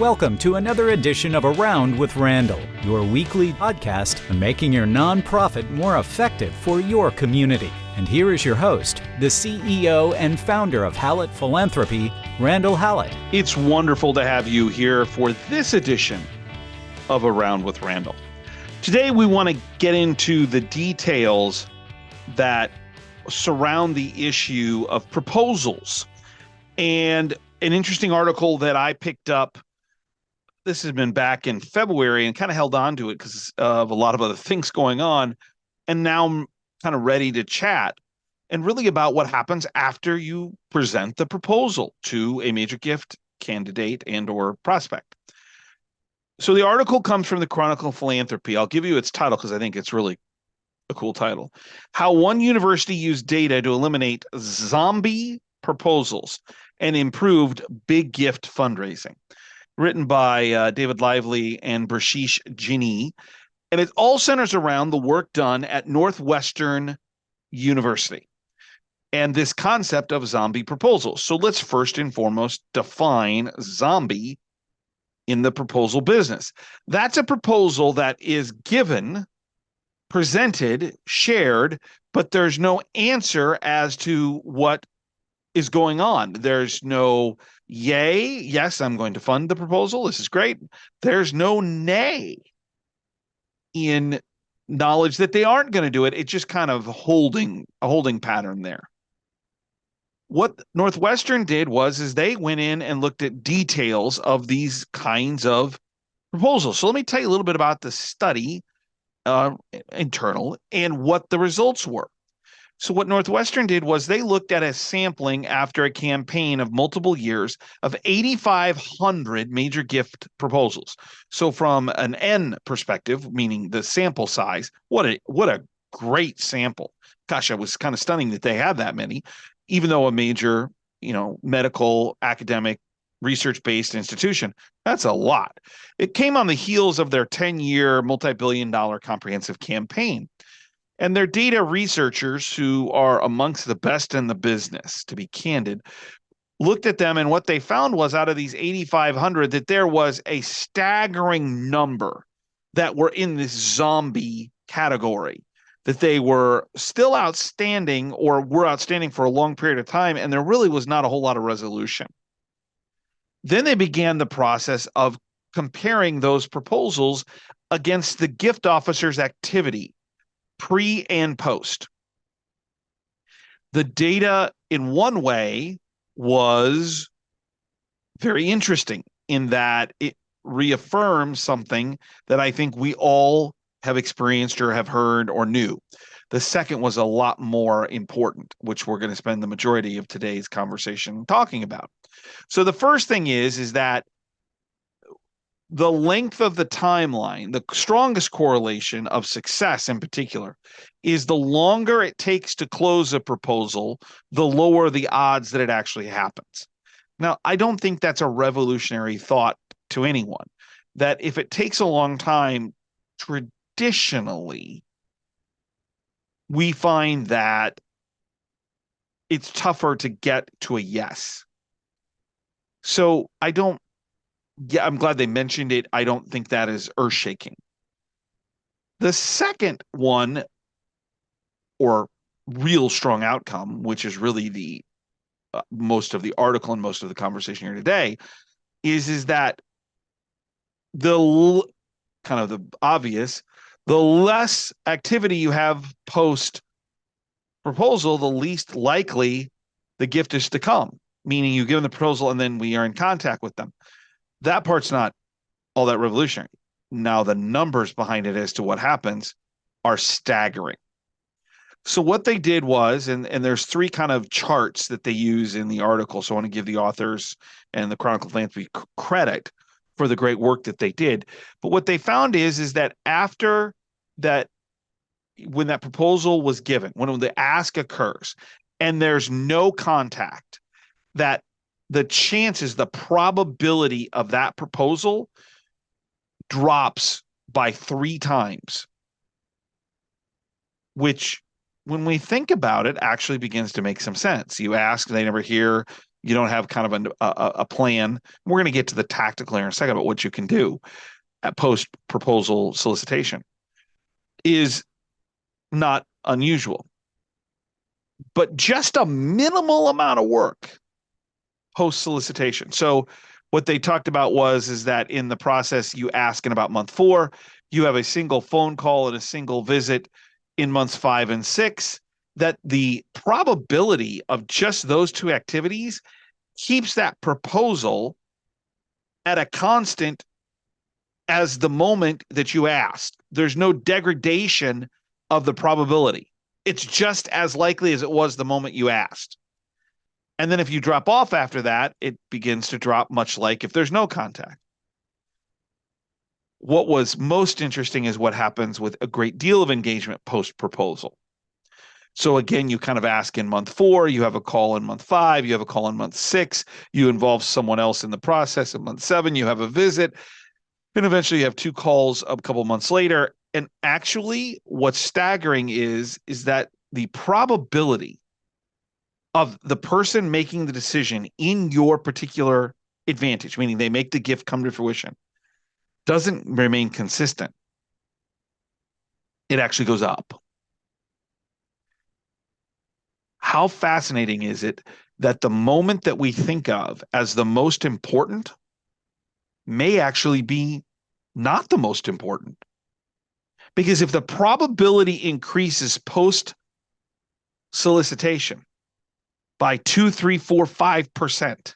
Welcome to another edition of Around with Randall, your weekly podcast on making your nonprofit more effective for your community. And here is your host, the CEO and founder of Hallett Philanthropy, Randall Hallett. It's wonderful to have you here for this edition of Around with Randall. Today, we want to get into the details that surround the issue of proposals. And an interesting article that I picked up, this has been back in February and kind of held on to it because of a lot of other things going on. And now I'm kind of ready to chat and really about what happens after you present the proposal to a major gift candidate and or prospect. So the article comes from the Chronicle of Philanthropy. I'll give you its title because I think it's really a cool title. How one university used data to eliminate zombie proposals and improved big gift fundraising. Written by David Lively and Brashish Ginni. And it all centers around the work done at Northwestern University and this concept of zombie proposals. So let's first and foremost define zombie in the proposal business. That's a proposal that is given, presented, shared, but there's no answer as to what is going on. There's no yay, yes, I'm going to fund the proposal. This is great. There's no nay in knowledge that they aren't going to do it. It's just kind of a holding pattern there. What Northwestern did was they went in and looked at details of these kinds of proposals. So let me tell you a little bit about the study, internal, and what the results were. So what Northwestern did was they looked at a sampling after a campaign of multiple years of 8,500 major gift proposals. So from an N perspective, meaning the sample size, what a great sample. Gosh, it was kind of stunning that they had that many, even though a major, medical, academic, research-based institution, that's a lot. It came on the heels of their 10-year multi-billion-dollar comprehensive campaign. And their data researchers, who are amongst the best in the business, to be candid, looked at them, and what they found was out of these 8,500 that there was a staggering number that were in this zombie category, that they were still outstanding or were outstanding for a long period of time, and there really was not a whole lot of resolution. Then they began the process of comparing those proposals against the gift officer's activity, pre and post. The data in one way was very interesting in that it reaffirms something that I think we all have experienced or have heard or knew. The second was a lot more important, which we're going to spend the majority of today's conversation talking about. So the first thing is that the length of the timeline, the strongest correlation of success in particular, is the longer it takes to close a proposal, the lower the odds that it actually happens. Now, I don't think that's a revolutionary thought to anyone, that if it takes a long time, traditionally, we find that it's tougher to get to a yes. So I'm glad they mentioned it. I don't think that is earth-shaking. The second one, or real strong outcome, which is really the most of the article and most of the conversation here today, is that the kind of the obvious, the less activity you have post proposal, the least likely the gift is to come. Meaning you give them the proposal and then we are in contact with them. That part's not all that revolutionary. Now, the numbers behind it as to what happens are staggering. So what they did was, and there's three kind of charts that they use in the article, so I want to give the authors and the Chronicle of Philanthropy credit for the great work that they did. But what they found is that after that, when that proposal was given, when the ask occurs, and there's no contact, that the chances, the probability of that proposal drops by 3 times, which when we think about it actually begins to make some sense. You ask, they never hear, you don't have kind of a plan. We're going to get to the tactical here in a second about what you can do at post-proposal solicitation, is not unusual. But just a minimal amount of work post-solicitation. So what they talked about is that in the process, you ask in about month 4, you have a single phone call and a single visit in months 5 and 6, that the probability of just those 2 activities keeps that proposal at a constant as the moment that you asked. There's no degradation of the probability. It's just as likely as it was the moment you asked. And then if you drop off after that, it begins to drop, much like if there's no contact. What was most interesting is what happens with a great deal of engagement post-proposal. So again, you kind of ask in month 4, you have a call in month 5, you have a call in month 6, you involve someone else in the process. In month 7, you have a visit, and eventually you have 2 calls a couple months later. And actually, what's staggering is that the probability of the person making the decision in your particular advantage, meaning they make the gift come to fruition, doesn't remain consistent. It actually goes up. How fascinating is it that the moment that we think of as the most important may actually be not the most important? Because if the probability increases post solicitation by 2, 3, 4, 5%,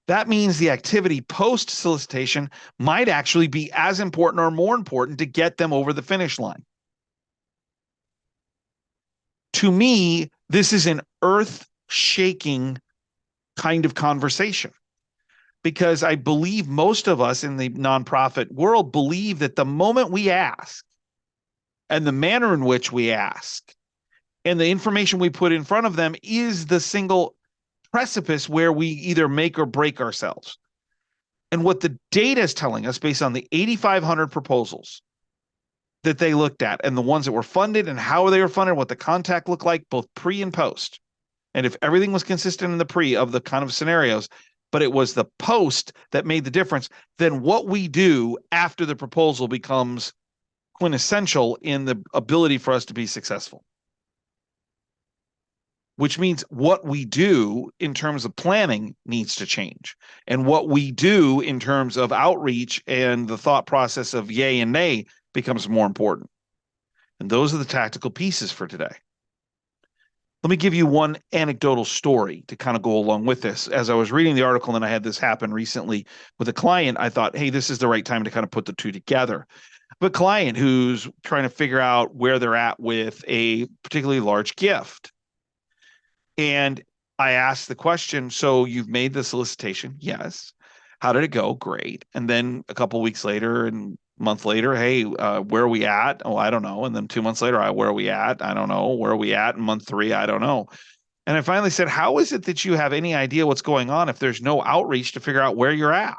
that means the activity post solicitation might actually be as important or more important to get them over the finish line. To me, this is an earth-shaking kind of conversation, because I believe most of us in the nonprofit world believe that the moment we ask, and the manner in which we ask, and the information we put in front of them is the single precipice where we either make or break ourselves. And what the data is telling us, based on the 8,500 proposals that they looked at, and the ones that were funded and how they were funded, what the contact looked like, both pre and post, and if everything was consistent in the pre of the kind of scenarios, but it was the post that made the difference, then what we do after the proposal becomes quintessential in the ability for us to be successful. Which means what we do in terms of planning needs to change. And what we do in terms of outreach and the thought process of yay and nay becomes more important. And those are the tactical pieces for today. Let me give you one anecdotal story to kind of go along with this. As I was reading the article and I had this happen recently with a client, I thought, hey, this is the right time to kind of put the 2 together. A client who's trying to figure out where they're at with a particularly large gift. And I asked the question, so you've made the solicitation? Yes. How did it go? Great. And then a couple of weeks later and a month later, hey, where are we at? Oh, I don't know. And then 2 months later, where are we at? I don't know. Where are we at? In month 3, I don't know. And I finally said, how is it that you have any idea what's going on if there's no outreach to figure out where you're at?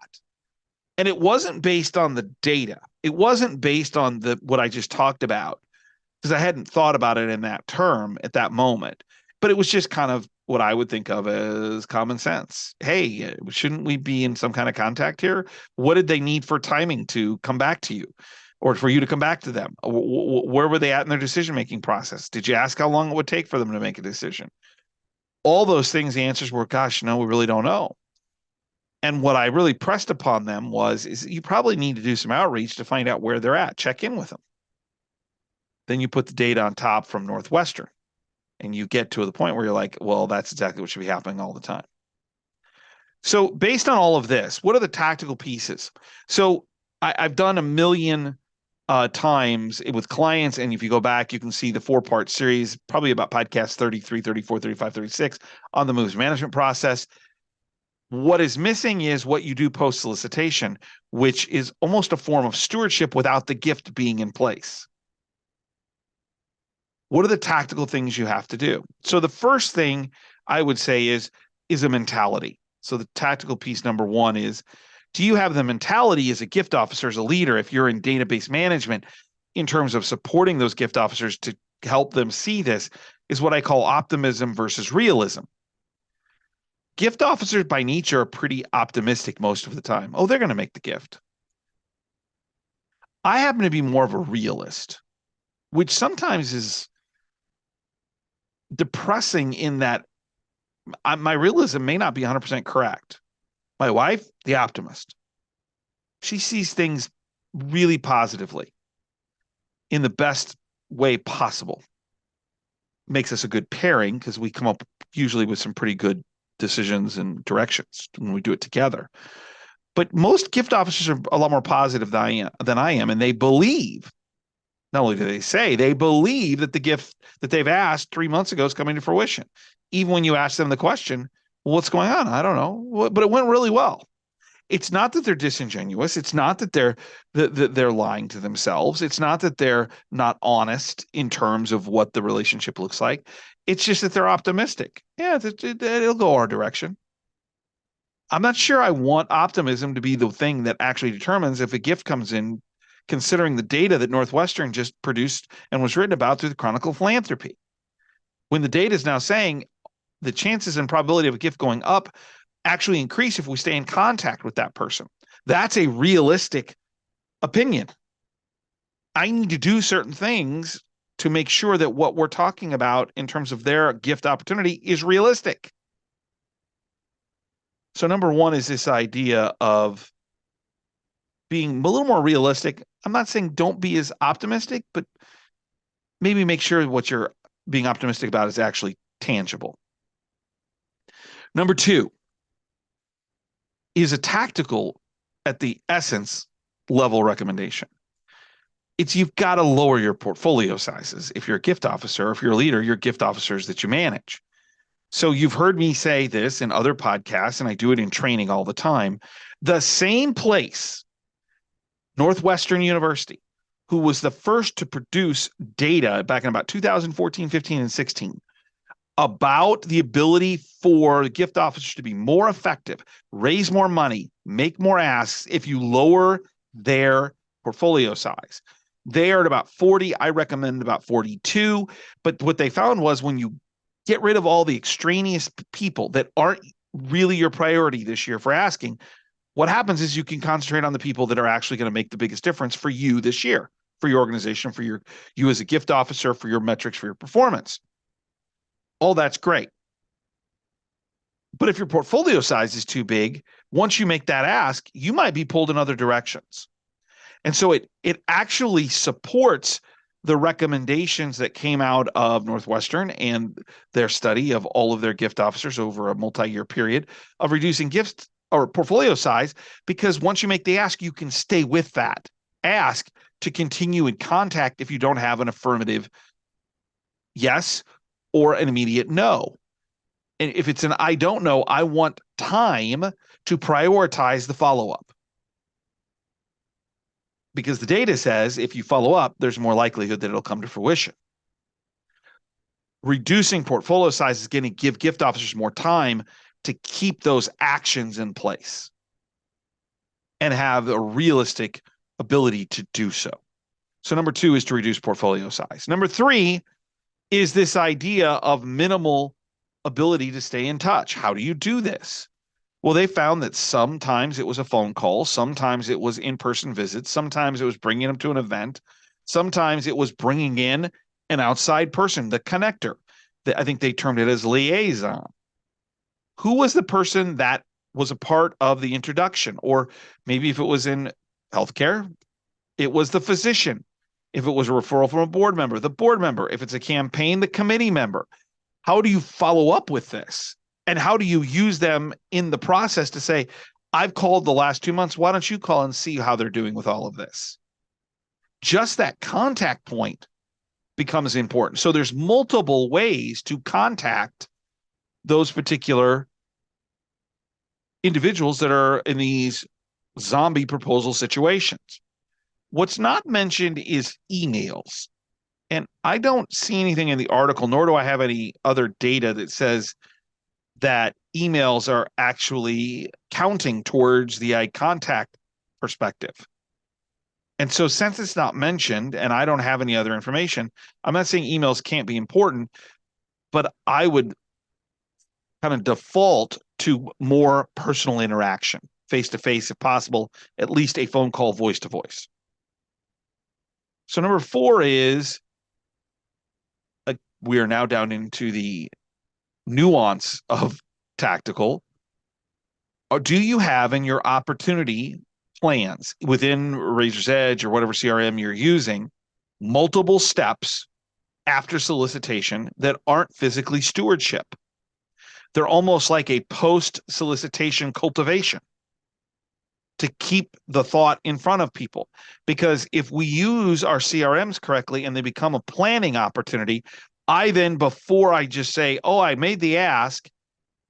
And it wasn't based on the data. It wasn't based on what I just talked about, because I hadn't thought about it in that term at that moment. But it was just kind of what I would think of as common sense. Hey, shouldn't we be in some kind of contact here? What did they need for timing to come back to you, or for you to come back to them? Where were they at in their decision-making process? Did you ask how long it would take for them to make a decision? All those things, the answers were, gosh, no, we really don't know. And what I really pressed upon them is you probably need to do some outreach to find out where they're at. Check in with them. Then you put the data on top from Northwestern, and you get to the point where you're like, well, that's exactly what should be happening all the time. So based on all of this, what are the tactical pieces? So I've done 1 million times with clients, and if you go back, you can see the 4-part series, probably about podcast 33, 34, 35, 36 on the moves management process. What is missing is what you do post-solicitation, which is almost a form of stewardship without the gift being in place. What are the tactical things you have to do? So the first thing I would say is a mentality. So the tactical piece number 1 is, do you have the mentality as a gift officer, as a leader, if you're in database management, in terms of supporting those gift officers to help them see this, is what I call optimism versus realism. Gift officers by nature are pretty optimistic most of the time. Oh, they're going to make the gift. I happen to be more of a realist, which sometimes is depressing in that my realism may not be 100% correct. My wife, the optimist, she sees things really positively in the best way possible. Makes us a good pairing because we come up usually with some pretty good decisions and directions when we do it together. But most gift officers are a lot more positive than I am, and they believe, not only do they say, they believe that the gift that they've asked 3 months ago is coming to fruition. Even when you ask them the question, well, what's going on? I don't know, but it went really well. It's not that they're disingenuous. It's not that they're lying to themselves. It's not that they're not honest in terms of what the relationship looks like. It's just that they're optimistic. Yeah, it'll go our direction. I'm not sure I want optimism to be the thing that actually determines if a gift comes in, considering the data that Northwestern just produced and was written about through the Chronicle of Philanthropy. When the data is now saying the chances and probability of a gift going up actually increase if we stay in contact with that person. That's a realistic opinion. I need to do certain things to make sure that what we're talking about in terms of their gift opportunity is realistic. So number one is this idea of being a little more realistic. I'm not saying don't be as optimistic, but maybe make sure what you're being optimistic about is actually tangible. Number two is a tactical, at the essence, level recommendation. It's you've got to lower your portfolio sizes. If you're a gift officer, if you're a leader, you're gift officers that you manage. So you've heard me say this in other podcasts, and I do it in training all the time. The same place, Northwestern University, who was the first to produce data back in about 2014, 15, and 16 about the ability for gift officers to be more effective, raise more money, make more asks if you lower their portfolio size. They are at about 40. I recommend about 42. But what they found was when you get rid of all the extraneous people that aren't really your priority this year for asking, what happens is you can concentrate on the people that are actually going to make the biggest difference for you this year, for your organization, for you as a gift officer, for your metrics, for your performance. All that's great. But if your portfolio size is too big, once you make that ask, you might be pulled in other directions. And so it actually supports the recommendations that came out of Northwestern and their study of all of their gift officers over a multi-year period of reducing gifts or portfolio size, because once you make the ask, you can stay with that ask to continue in contact if you don't have an affirmative yes or an immediate no. And if it's an I don't know, I want time to prioritize the follow-up. Because the data says if you follow up, there's more likelihood that it'll come to fruition. Reducing portfolio size is going to give gift officers more time to keep those actions in place and have a realistic ability to do so. So number two is to reduce portfolio size. Number three is this idea of minimal ability to stay in touch. How do you do this? Well, they found that sometimes it was a phone call, sometimes it was in-person visits, sometimes it was bringing them to an event, sometimes it was bringing in an outside person, the connector. I think they termed it as liaison. Who was the person that was a part of the introduction? Or maybe if it was in healthcare, it was the physician. If it was a referral from a board member, the board member. If it's a campaign, the committee member. How do you follow up with this? And how do you use them in the process to say, I've called the last 2 months. Why don't you call and see how they're doing with all of this? Just that contact point becomes important. So there's multiple ways to contact those particular individuals that are in these zombie proposal situations. What's not mentioned is emails. And I don't see anything in the article, nor do I have any other data that says that emails are actually counting towards the eye contact perspective. And so since it's not mentioned and I don't have any other information, I'm not saying emails can't be important, but I would kind of default to more personal interaction, face-to-face if possible, at least a phone call, voice-to-voice. So number 4 is, we are now down into the nuance of tactical. Or do you have in your opportunity plans within Razor's Edge or whatever CRM you're using multiple steps after solicitation that aren't physically stewardship? They're almost like a post-solicitation cultivation to keep the thought in front of people. Because if we use our CRMs correctly and they become a planning opportunity, I then, before I just say, oh, I made the ask,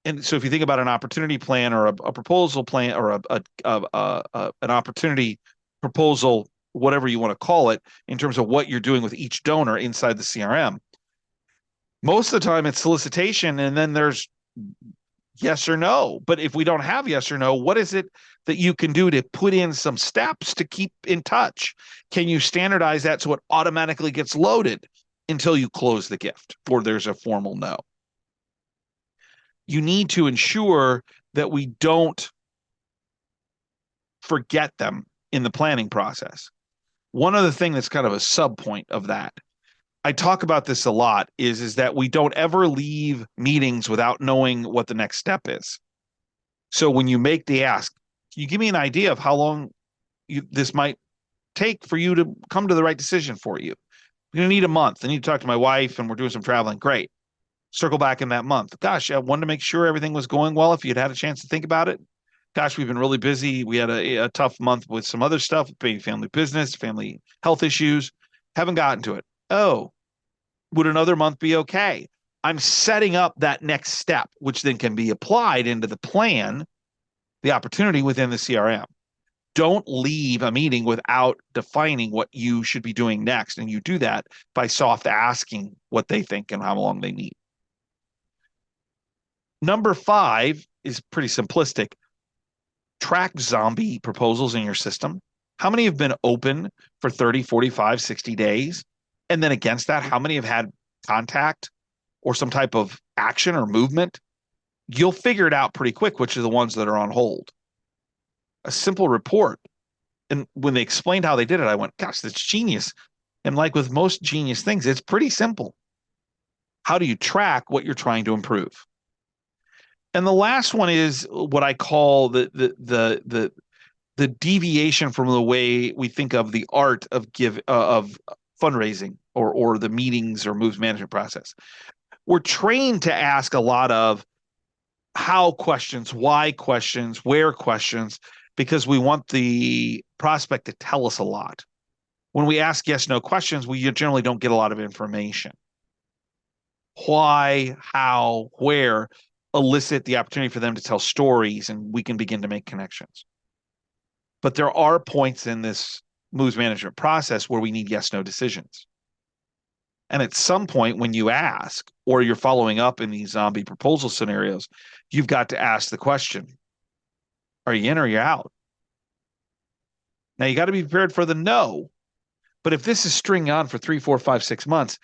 and so if you think about an opportunity plan or a proposal plan or an opportunity proposal, whatever you want to call it, in terms of what you're doing with each donor inside the CRM, most of the time it's solicitation and then there's yes or no. But if we don't have yes or no, what is it that you can do to put in some steps to keep in touch? Can you standardize that so it automatically gets loaded until you close the gift or there's a formal no? You need to ensure that we don't forget them in the planning process. One other thing that's kind of a sub point of that, I talk about this a lot, is that we don't ever leave meetings without knowing what the next step is. So when you make the ask, can you give me an idea of how long this might take for you to come to the right decision for you? You're going to need a month. I need to talk to my wife and we're doing some traveling. Great. Circle back in that month. Gosh, I wanted to make sure everything was going well. If you'd had a chance to think about it, gosh, we've been really busy. We had a tough month with some other stuff, baby family business, family health issues. Haven't gotten to it. Oh, would another month be okay? I'm setting up that next step, which then can be applied into the plan, the opportunity within the CRM. Don't leave a meeting without defining what you should be doing next. And you do that by soft asking what they think and how long they need. Number 5 is pretty simplistic. Track zombie proposals in your system. How many have been open for 30, 45, 60 days? And then against that, how many have had contact or some type of action or movement? You'll figure it out pretty quick, which are the ones that are on hold. A simple report. And when they explained how they did it, I went, gosh, that's genius. And like with most genius things, it's pretty simple. How do you track what you're trying to improve? And the last one is what I call the deviation from the way we think of the art of fundraising or the meetings or moves management process. We're trained to ask a lot of how questions, why questions, where questions, because we want the prospect to tell us a lot. When we ask yes, no questions, we generally don't get a lot of information. Why, how, where elicit the opportunity for them to tell stories and we can begin to make connections. But there are points in this moves management process where we need yes, no decisions. And at some point when you ask, or you're following up in these zombie proposal scenarios, you've got to ask the question, are you in or you're out? Now you got to be prepared for the no, but if this is stringing on for 3, 4, 5, 6 months,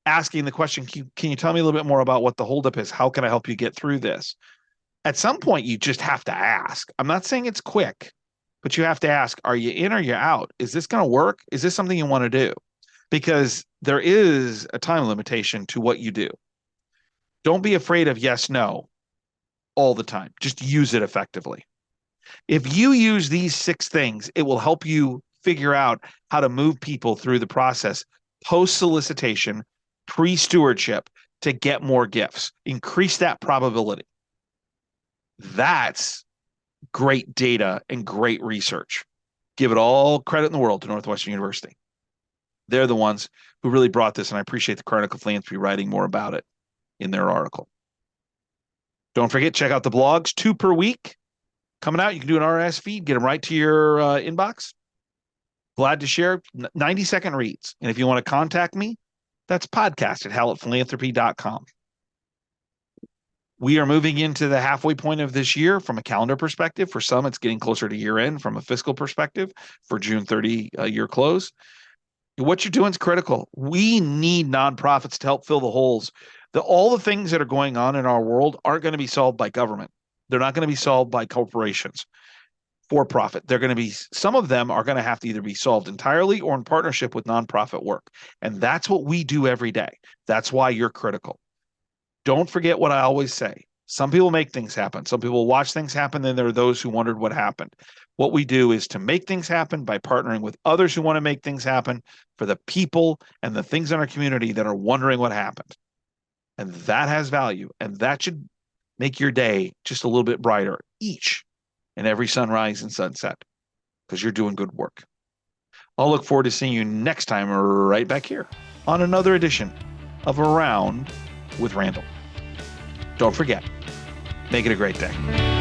asking the question, can you tell me a little bit more about what the holdup is? How can I help you get through this? At some point, you just have to ask. I'm not saying it's quick, but you have to ask, are you in or you're out? Is this going to work? Is this something you want to do? Because there is a time limitation to what you do. Don't be afraid of yes, no all the time. Just use it effectively. If you use these 6 things, it will help you figure out how to move people through the process post-solicitation, pre-stewardship, to get more gifts. Increase that probability. That's great data and great research. Give it all credit in the world to Northwestern University. They're the ones who really brought this, and I appreciate the Chronicle of Philanthropy writing more about it in their article. Don't forget, check out the blogs, 2 per week coming out. You can do an RSS feed, get them right to your inbox. Glad to share 90-second reads. And if you want to contact me, that's podcast@hallettphilanthropy.com. We are moving into the halfway point of this year from a calendar perspective. For some, it's getting closer to year end from a fiscal perspective for June 30 year close. What you're doing is critical. We need nonprofits to help fill the holes. All the things that are going on in our world aren't going to be solved by government. They're not going to be solved by corporations for profit. They're going to be, some of them are going to have to either be solved entirely or in partnership with nonprofit work. And that's what we do every day. That's why you're critical. Don't forget what I always say. Some people make things happen. Some people watch things happen. Then there are those who wondered what happened. What we do is to make things happen by partnering with others who want to make things happen for the people and the things in our community that are wondering what happened. And that has value. And that should make your day just a little bit brighter each and every sunrise and sunset, because you're doing good work. I'll look forward to seeing you next time right back here on another edition of Around with Randall. Don't forget, make it a great day.